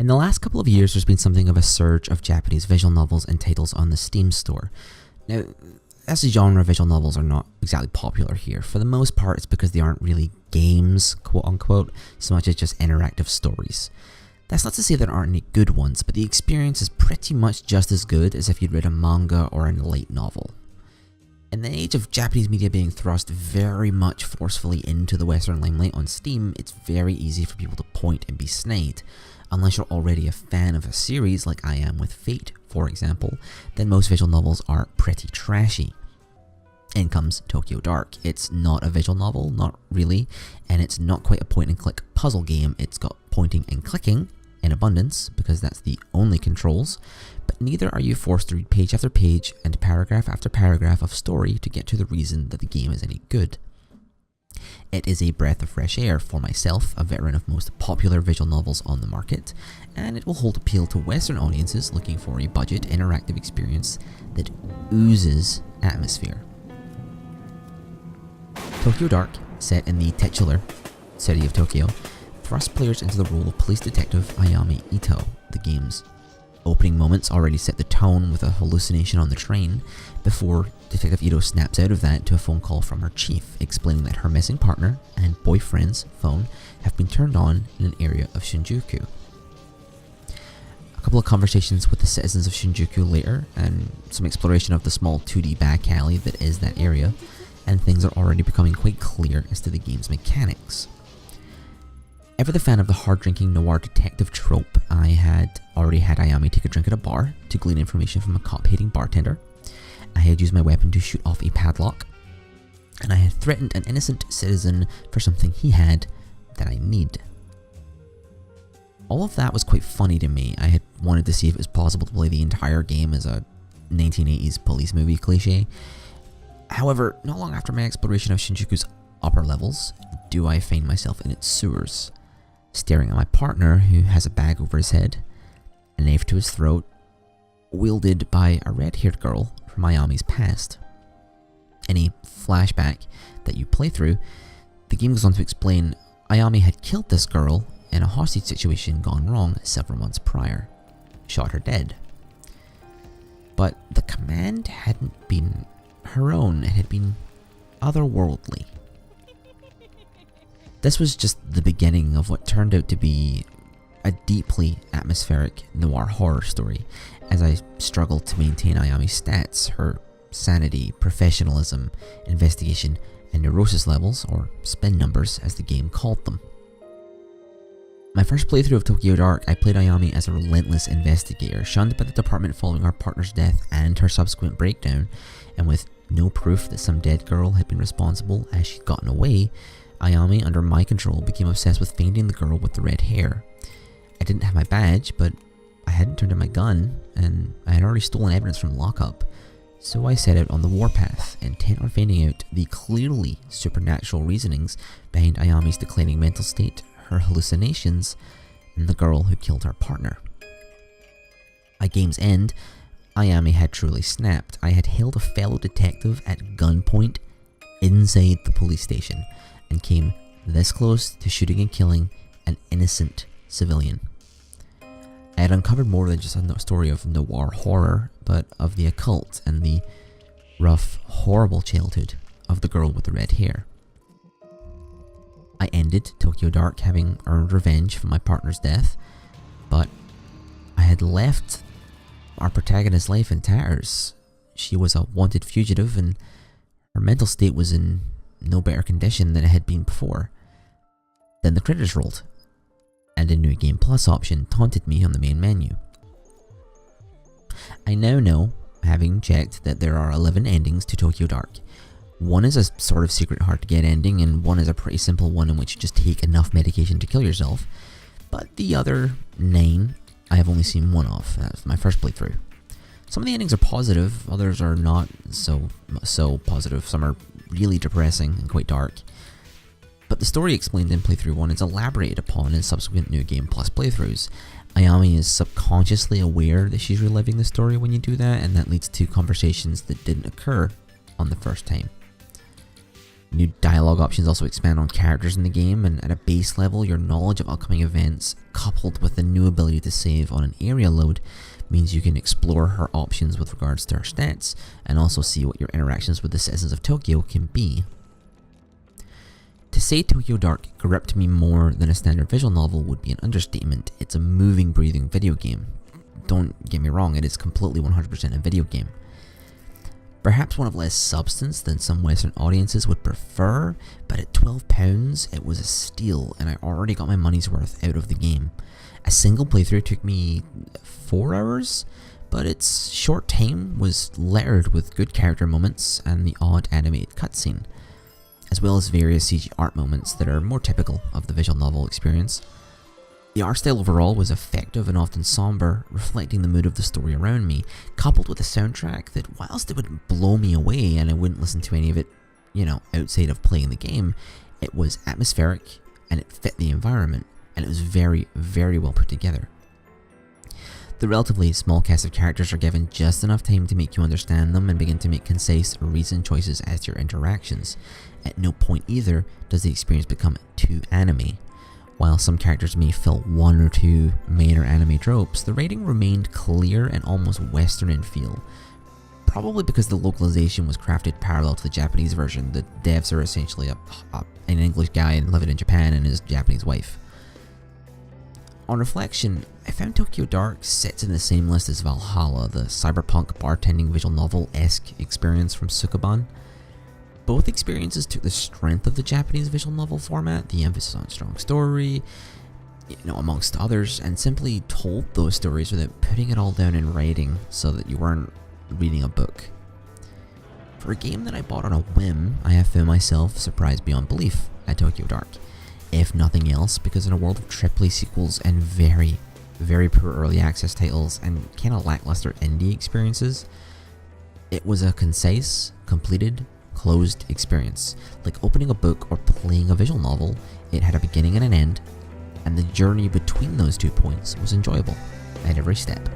In the last couple of years, there's been something of a surge of Japanese visual novels and titles on the Steam store. Now, as a genre, visual novels are not exactly popular here. For the most part, it's because they aren't really games, quote unquote, so much as just interactive stories. That's not to say there aren't any good ones, but the experience is pretty much just as good as if you'd read a manga or a light novel. In the age of Japanese media being thrust very much forcefully into the Western limelight on Steam, it's very easy for people to point and be snide. Unless you're already a fan of a series like I am with Fate, for example, then most visual novels are pretty trashy. In comes Tokyo Dark. It's not a visual novel, not really, and it's not quite a point-and-click puzzle game. It's got pointing and clicking in abundance, because that's the only controls, but neither are you forced to read page after page and paragraph after paragraph of story to get to the reason that the game is any good. It is a breath of fresh air for myself, a veteran of most popular visual novels on the market, and it will hold appeal to Western audiences looking for a budget interactive experience that oozes atmosphere. Tokyo Dark, set in the titular city of Tokyo, thrusts players into the role of police detective Ayami Ito. The game's opening moments already set the tone with a hallucination on the train, before Detective Ito snaps out of that to a phone call from her chief, explaining that her missing partner and boyfriend's phone have been turned on in an area of Shinjuku. A couple of conversations with the citizens of Shinjuku later, and some exploration of the small 2D back alley that is that area, and things are already becoming quite clear as to the game's mechanics. Ever the fan of the hard-drinking noir detective trope, I had already had Ayami take a drink at a bar to glean information from a cop-hating bartender. I had used my weapon to shoot off a padlock, and I had threatened an innocent citizen for something he had that I need. All of that was quite funny to me. I had wanted to see if it was possible to play the entire game as a 1980s police movie cliche. However, not long after my exploration of Shinjuku's upper levels, do I find myself in its sewers, staring at my partner who has a bag over his head, a knife to his throat, wielded by a red-haired girl from Ayami's past. In a flashback that you play through, the game goes on to explain Ayami had killed this girl in a hostage situation gone wrong several months prior, shot her dead. But the command hadn't been her own, it had been otherworldly. This was just the beginning of what turned out to be a deeply atmospheric noir horror story, as I struggled to maintain Ayami's stats, her sanity, professionalism, investigation, and neurosis levels, or spin numbers as the game called them. My first playthrough of Tokyo Dark, I played Ayami as a relentless investigator, shunned by the department following her partner's death and her subsequent breakdown, and with no proof that some dead girl had been responsible as she'd gotten away, Ayami, under my control, became obsessed with finding the girl with the red hair. I didn't have my badge, but I hadn't turned in my gun, and I had already stolen evidence from lockup, so I set out on the warpath, intent on finding out the clearly supernatural reasonings behind Ayami's declining mental state, her hallucinations, and the girl who killed her partner. At game's end, Ayami had truly snapped. I had held a fellow detective at gunpoint inside the police station, and came this close to shooting and killing an innocent civilian. I had uncovered more than just a story of noir horror, but of the occult and the rough, horrible childhood of the girl with the red hair. I ended Tokyo Dark having earned revenge for my partner's death, but I had left our protagonist's life in tatters. She was a wanted fugitive, and her mental state was in no better condition than it had been before. Then the credits rolled, and a New Game Plus option taunted me on the main menu. I now know, having checked, that there are 11 endings to Tokyo Dark. One is a sort of secret hard to get ending, and one is a pretty simple one in which you just take enough medication to kill yourself. But the other 9, I have only seen one of. That's my first playthrough. Some of the endings are positive, others are not so positive. Some are really depressing and quite dark. But the story explained in playthrough 1 is elaborated upon in subsequent New Game Plus playthroughs. Ayami is subconsciously aware that she's reliving the story when you do that, and that leads to conversations that didn't occur on the first time. New dialogue options also expand on characters in the game, and at a base level, your knowledge of upcoming events, coupled with the new ability to save on an area load, means you can explore her options with regards to her stats, and also see what your interactions with the citizens of Tokyo can be. To say Tokyo Dark gripped me more than a standard visual novel would be an understatement. It's a moving, breathing video game. Don't get me wrong, it is completely 100% a video game. Perhaps one of less substance than some Western audiences would prefer, but at £12 it was a steal, and I already got my money's worth out of the game. A single playthrough took me 4 hours, but its short time was littered with good character moments and the odd animated cutscene, as well as various CG art moments that are more typical of the visual novel experience. The art style overall was effective and often somber, reflecting the mood of the story around me, coupled with a soundtrack that, whilst it would blow me away and I wouldn't listen to any of it, outside of playing the game, it was atmospheric and it fit the environment, and it was very, very well put together. The relatively small cast of characters are given just enough time to make you understand them and begin to make concise, reasoned choices as to your interactions. At no point either does the experience become too anime. While some characters may fill 1 or 2 major anime tropes, the writing remained clear and almost Western in feel. Probably because the localization was crafted parallel to the Japanese version. The devs are essentially an English guy living in Japan and his Japanese wife. On reflection, I found Tokyo Dark sits in the same list as Valhalla, the cyberpunk bartending visual novel-esque experience from Sukeban. Both experiences took the strength of the Japanese visual novel format, the emphasis on strong story, amongst others, and simply told those stories without putting it all down in writing so that you weren't reading a book. For a game that I bought on a whim, I have found myself surprised beyond belief at Tokyo Dark. If nothing else, because in a world of AAA sequels and very, very poor early access titles and kinda lackluster indie experiences, it was a concise, completed, closed experience. Like opening a book or playing a visual novel, it had a beginning and an end, and the journey between those 2 points was enjoyable at every step.